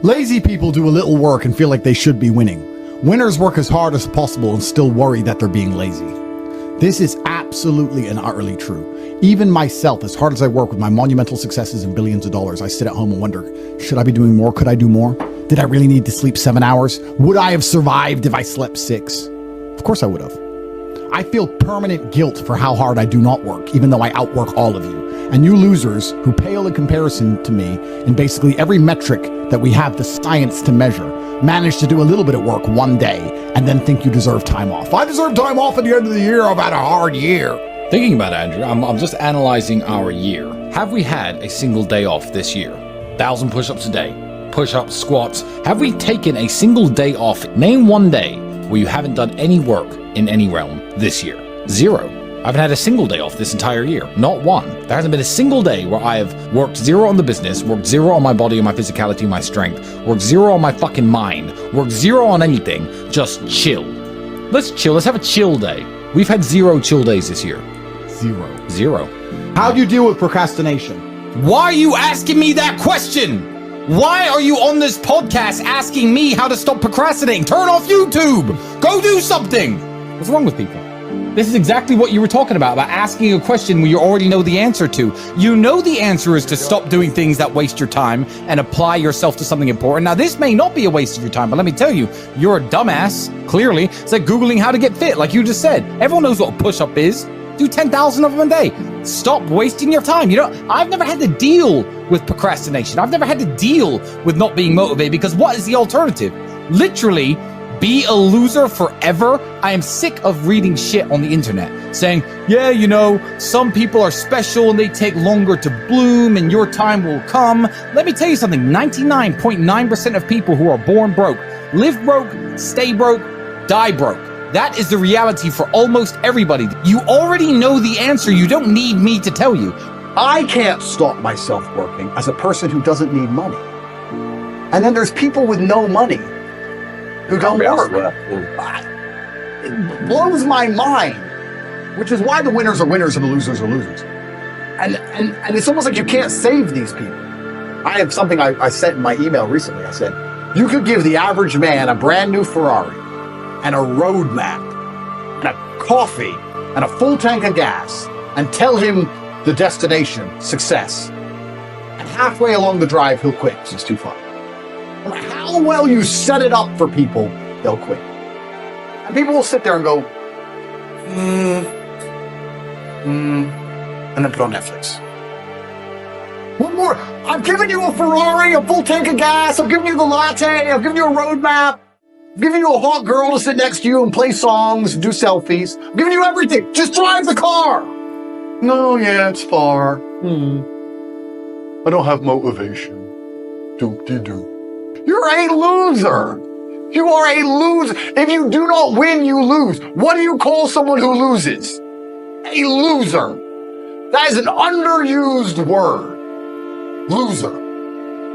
Lazy people do a little work and feel like they should be winning. Winners work as hard as possible and still worry that they're being lazy. This is absolutely and utterly true. Even myself, as hard as I work with my monumental successes and billions of dollars, I sit at home and wonder, should I be doing more? Could I do more? Did I really need to sleep 7 hours? Would I have survived if I slept 6? Of course I would have. I feel permanent guilt for how hard I do not work, even though I outwork all of you. And you losers who pale in comparison to me in basically every metric that we have the science to measure, manage to do a little bit of work one day and then think you deserve time off. I deserve time off at the end of the year. I've had a hard year. Thinking about it, Andrew, I'm just analyzing our year. Have we had a single day off this year? 1,000 push-ups a day, push-ups, squats. Have we taken a single day off? Name one day where you haven't done any work in any realm this year. 0. I haven't had a single day off this entire year. Not one. There hasn't been a single day where I have worked 0 on the business, worked 0 on my body and my physicality, my strength, worked 0 on my fucking mind, worked 0 on anything. Just chill. Let's chill. Let's have a chill day. We've had 0 chill days this year. 0. How do you deal with procrastination? Why are you asking me that question? Why are you on this podcast asking me how to stop procrastinating? Turn off YouTube. Go do something. What's wrong with people? This is exactly what you were talking about asking a question where you already know the answer to. You know the answer is to stop doing things that waste your time and apply yourself to something important. Now, this may not be a waste of your time, but let me tell you, you're a dumbass, clearly. It's like Googling how to get fit, like you just said. Everyone knows what a push-up is. Do 10,000 of them a day. Stop wasting your time. You know, I've never had to deal with procrastination. I've never had to deal with not being motivated because what is the alternative? Literally, be a loser forever? I am sick of reading shit on the internet saying, yeah, you know, some people are special and they take longer to bloom and your time will come. Let me tell you something, 99.9% of people who are born broke, live broke, stay broke, die broke. That is the reality for almost everybody. You already know the answer. You don't need me to tell you. I can't stop myself working as a person who doesn't need money. And then there's people with no money who don't work. It blows my mind, which is why the winners are winners and the losers are losers. And it's almost like you can't save these people. I have something I sent in my email recently. I said, you could give the average man a brand new Ferrari and a road map and a coffee and a full tank of gas and tell him the destination, success. And halfway along the drive, he'll quit because it's too far. No matter how well you set it up for people, they'll quit. And people will sit there and go, and then put on Netflix. What more? I've given you a Ferrari, a full tank of gas, I've given you the latte, I've given you a road map, I've given you a hot girl to sit next to you and play songs and do selfies. I've given you everything. Just drive the car. No, yeah, it's far. I don't have motivation. Doop-de-doo. You're a loser. You are a loser. If you do not win, you lose. What do you call someone who loses? A loser. That is an underused word. Loser.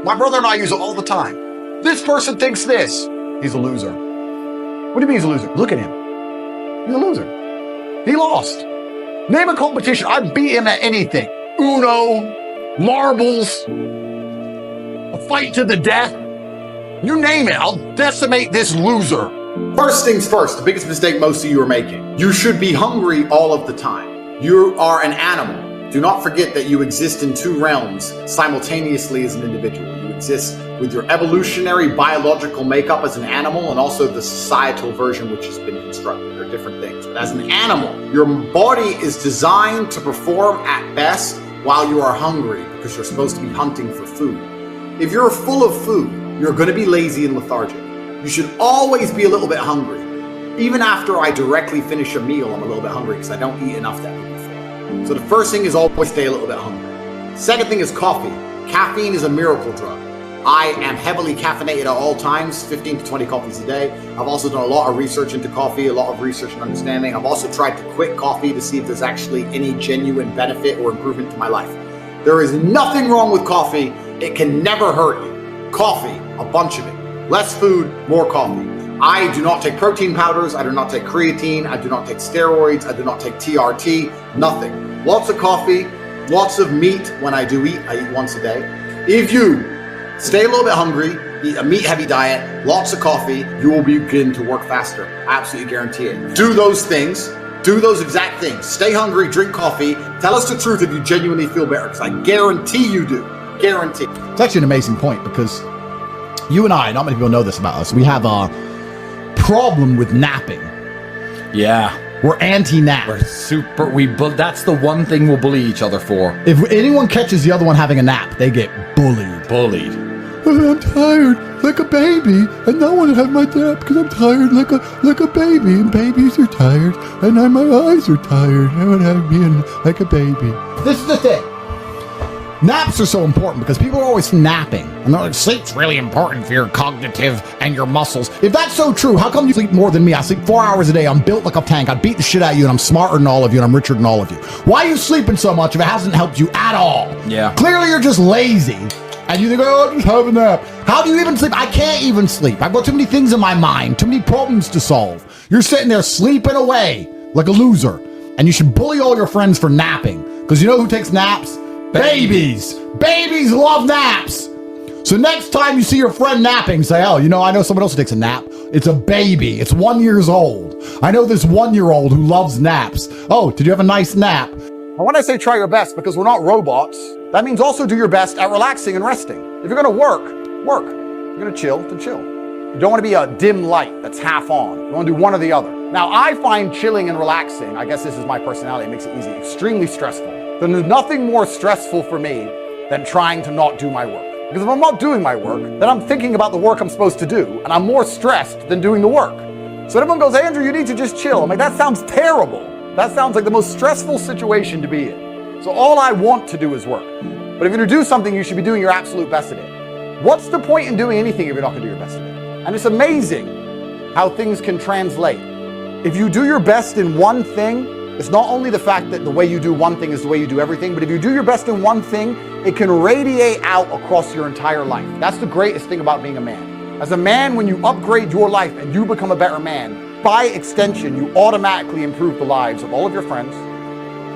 My brother and I use it all the time. This person thinks this. He's a loser. What do you mean he's a loser? Look at him. He's a loser. He lost. Name a competition. I beat him at anything. Uno, marbles, a fight to the death. You name it. I'll decimate this loser. First things first, the biggest mistake most of you are making. You should be hungry all of the time. You are an animal. Do not forget that you exist in 2 realms simultaneously as an individual. You exist with your evolutionary biological makeup as an animal and also the societal version which has been constructed. They're different things. But as an animal, your body is designed to perform at best while you are hungry because you're supposed to be hunting for food. If you're full of food, you're going to be lazy and lethargic. You should always be a little bit hungry. Even after I directly finish a meal, I'm a little bit hungry because I don't eat enough that week before. So the first thing is always stay a little bit hungry. Second thing is coffee. Caffeine is a miracle drug. I am heavily caffeinated at all times, 15 to 20 coffees a day. I've also done a lot of research into coffee, a lot of research and understanding. I've also tried to quit coffee to see if there's actually any genuine benefit or improvement to my life. There is nothing wrong with coffee. It can never hurt you. Coffee, a bunch of it. Less food, more coffee. I do not take protein powders. I do not take creatine. I do not take steroids. I do not take TRT. Nothing. Lots of coffee, lots of meat. When I do eat, I eat once a day. If you stay a little bit hungry, eat a meat-heavy diet, lots of coffee, you will begin to work faster. I absolutely guarantee it. Do those things. Do those exact things. Stay hungry, drink coffee. Tell us the truth if you genuinely feel better, because I guarantee you do. Guarantee. It's actually an amazing point, because you and I, not many people know this about us, we have a problem with napping. Yeah. We're anti-nap. That's the one thing we'll bully each other for. If anyone catches the other one having a nap, they get bullied. I'm tired like a baby, and now I want to have my nap because I'm tired like a baby, and babies are tired, and my eyes are tired. I want to have me like a baby. This is the thing. Naps are so important because people are always napping. And they're like, sleep's really important for your cognitive and your muscles. If that's so true, how come you sleep more than me? I sleep 4 hours a day. I'm built like a tank. I beat the shit out of you, and I'm smarter than all of you, and I'm richer than all of you. Why are you sleeping so much if it hasn't helped you at all? Yeah. Clearly you're just lazy. And you think, oh, I'll just have a nap. How do you even sleep? I can't even sleep. I've got too many things in my mind, too many problems to solve. You're sitting there sleeping away like a loser. And you should bully all your friends for napping. Because you know who takes naps? Babies. Babies love naps. So next time you see your friend napping, say, oh, I know someone else who takes a nap. It's a baby. It's 1 year old. I know this 1-year-old who loves naps. Oh, did you have a nice nap? And when I say try your best, because we're not robots, that means also do your best at relaxing and resting. If you're going to work. If you're going to chill, then chill. You don't want to be a dim light that's half on. You want to do one or the other. Now, I find chilling and relaxing, I guess this is my personality, it makes it easy, extremely stressful. There's nothing more stressful for me than trying to not do my work. Because if I'm not doing my work, then I'm thinking about the work I'm supposed to do, and I'm more stressed than doing the work. So everyone goes, hey, Andrew, you need to just chill. I'm like, that sounds terrible. That sounds like the most stressful situation to be in. So all I want to do is work. But if you're going to do something, you should be doing your absolute best at it. What's the point in doing anything if you're not going to do your best at it? And it's amazing how things can translate. If you do your best in one thing, it's not only the fact that the way you do one thing is the way you do everything, but if you do your best in one thing, it can radiate out across your entire life. That's the greatest thing about being a man. As a man, when you upgrade your life and you become a better man, by extension, you automatically improve the lives of all of your friends,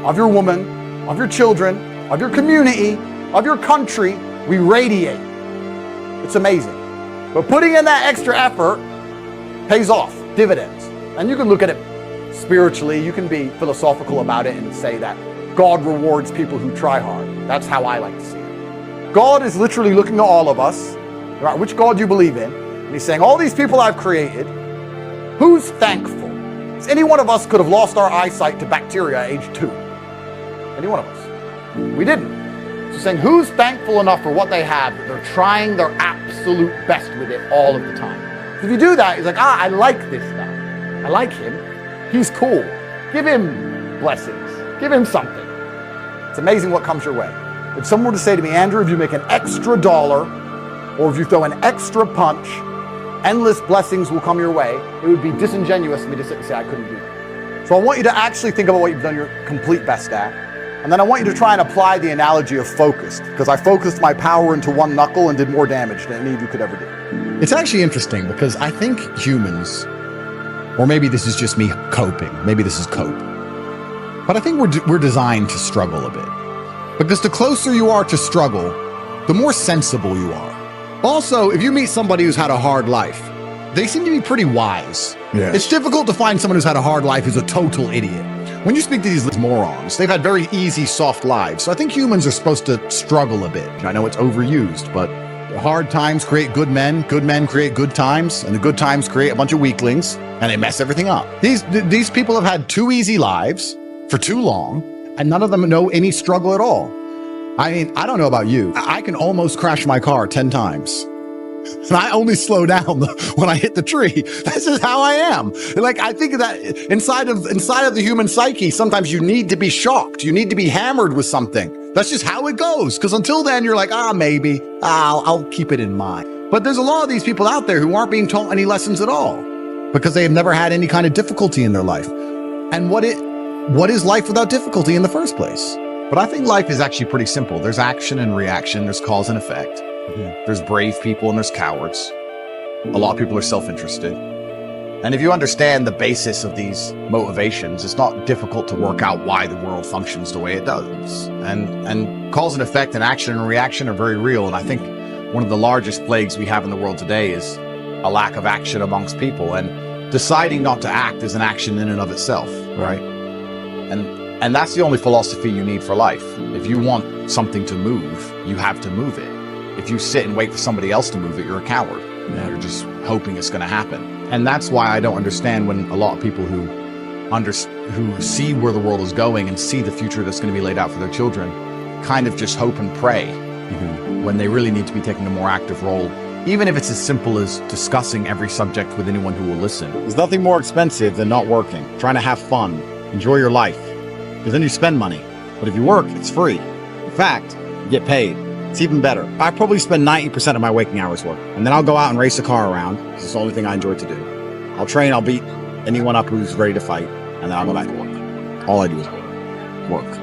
of your woman, of your children, of your community, of your country. We radiate. It's amazing. But putting in that extra effort pays off, dividends. And you can look at it spiritually. You can be philosophical about it and say that God rewards people who try hard. That's how I like to see it. God is literally looking at all of us, no matter which God you believe in, and he's saying, all these people I've created, who's thankful? Because any one of us could have lost our eyesight to bacteria at age 2. Any one of us. We didn't. So saying, who's thankful enough for what they have that they're trying their absolute best with it all of the time? So if you do that, he's like, I like this guy. I like him. He's cool. Give him blessings. Give him something. It's amazing what comes your way. If someone were to say to me, Andrew, if you make an extra $1, or if you throw an extra punch, endless blessings will come your way, it would be disingenuous for me to sit and say I couldn't do it. So I want you to actually think about what you've done your complete best at. And then I want you to try and apply the analogy of focused, because I focused my power into one knuckle and did more damage than any of you could ever do. It's actually interesting because I think humans, or maybe this is just me coping, maybe this is cope, but I think we're designed to struggle a bit. Because the closer you are to struggle, the more sensible you are. Also, if you meet somebody who's had a hard life, they seem to be pretty wise. Yes. It's difficult to find someone who's had a hard life who's a total idiot. When you speak to these morons, they've had very easy, soft lives. So I think humans are supposed to struggle a bit. I know it's overused, but hard times create good men create good times, and the good times create a bunch of weaklings, and they mess everything up. These people have had too easy lives for too long, and none of them know any struggle at all. I mean, I don't know about you. I can almost crash my car 10 times. And I only slow down when I hit the tree. This is how I am. Like, I think that inside of the human psyche, sometimes you need to be shocked. You need to be hammered with something. That's just how it goes. Because until then, you're like, maybe I'll keep it in mind. But there's a lot of these people out there who aren't being taught any lessons at all because they have never had any kind of difficulty in their life. And what is life without difficulty in the first place? But I think life is actually pretty simple. There's action and reaction. There's cause and effect. There's brave people and there's cowards. A lot of people are self-interested. And if you understand the basis of these motivations, it's not difficult to work out why the world functions the way it does. And cause and effect and action and reaction are very real. And I think one of the largest plagues we have in the world today is a lack of action amongst people, and deciding not to act is an action in and of itself, right? And that's the only philosophy you need for life. If you want something to move, you have to move it. If you sit and wait for somebody else to move it, you're a coward. You're just hoping it's going to happen. And that's why I don't understand when a lot of people who see where the world is going and see the future that's going to be laid out for their children kind of just hope and pray when they really need to be taking a more active role, even if it's as simple as discussing every subject with anyone who will listen. There's nothing more expensive than not working, trying to have fun, enjoy your life, because then you spend money. But if you work, it's free. In fact, you get paid. It's even better. I probably spend 90% of my waking hours work, and then I'll go out and race a car around. It's the only thing I enjoy to do. I'll train, I'll beat anyone up who's ready to fight, and then I'll go back to work. All I do is work. Work.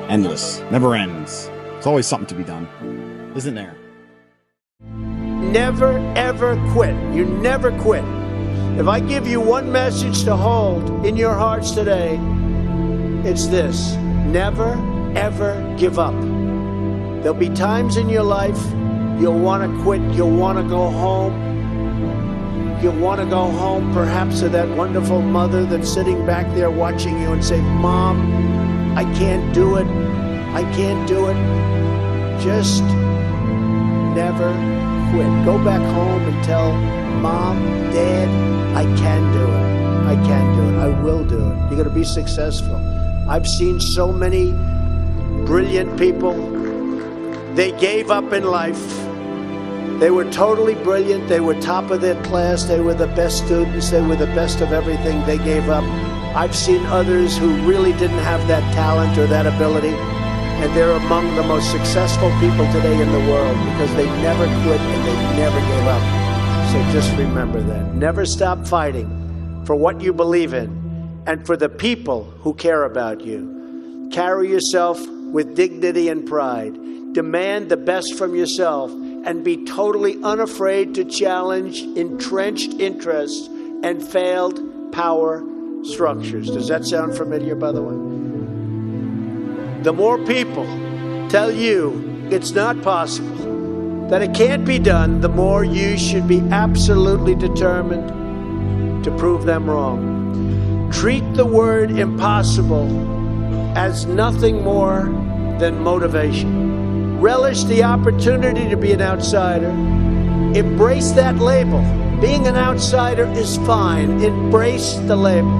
Endless. Never ends. There's always something to be done. Isn't there? Never, ever quit. You never quit. If I give you one message to hold in your hearts today, it's this: never, ever give up. There'll be times in your life you'll want to quit, you'll want to go home. You'll want to go home perhaps to that wonderful mother that's sitting back there watching you and say, Mom, I can't do it. I can't do it. Just never quit. Go back home and tell Mom, Dad, I can do it. I can do it. I will do it. You're going to be successful. I've seen so many brilliant people. They gave up in life. They were totally brilliant. They were top of their class. They were the best students. They were the best of everything. They gave up. I've seen others who really didn't have that talent or that ability, and they're among the most successful people today in the world because they never quit and they never gave up. So just remember that. Never stop fighting for what you believe in and for the people who care about you. Carry yourself with dignity and pride. Demand the best from yourself and be totally unafraid to challenge entrenched interests and failed power structures. Does that sound familiar, by the way? The more people tell you it's not possible, that it can't be done, the more you should be absolutely determined to prove them wrong. Treat the word impossible as nothing more than motivation. Relish the opportunity to be an outsider. Embrace that label. Being an outsider is fine. Embrace the label.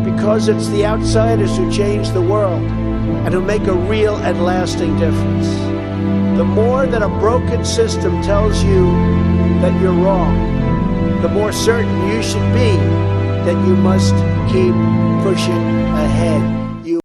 Because it's the outsiders who change the world and who make a real and lasting difference. The more that a broken system tells you that you're wrong, the more certain you should be that you must keep pushing ahead.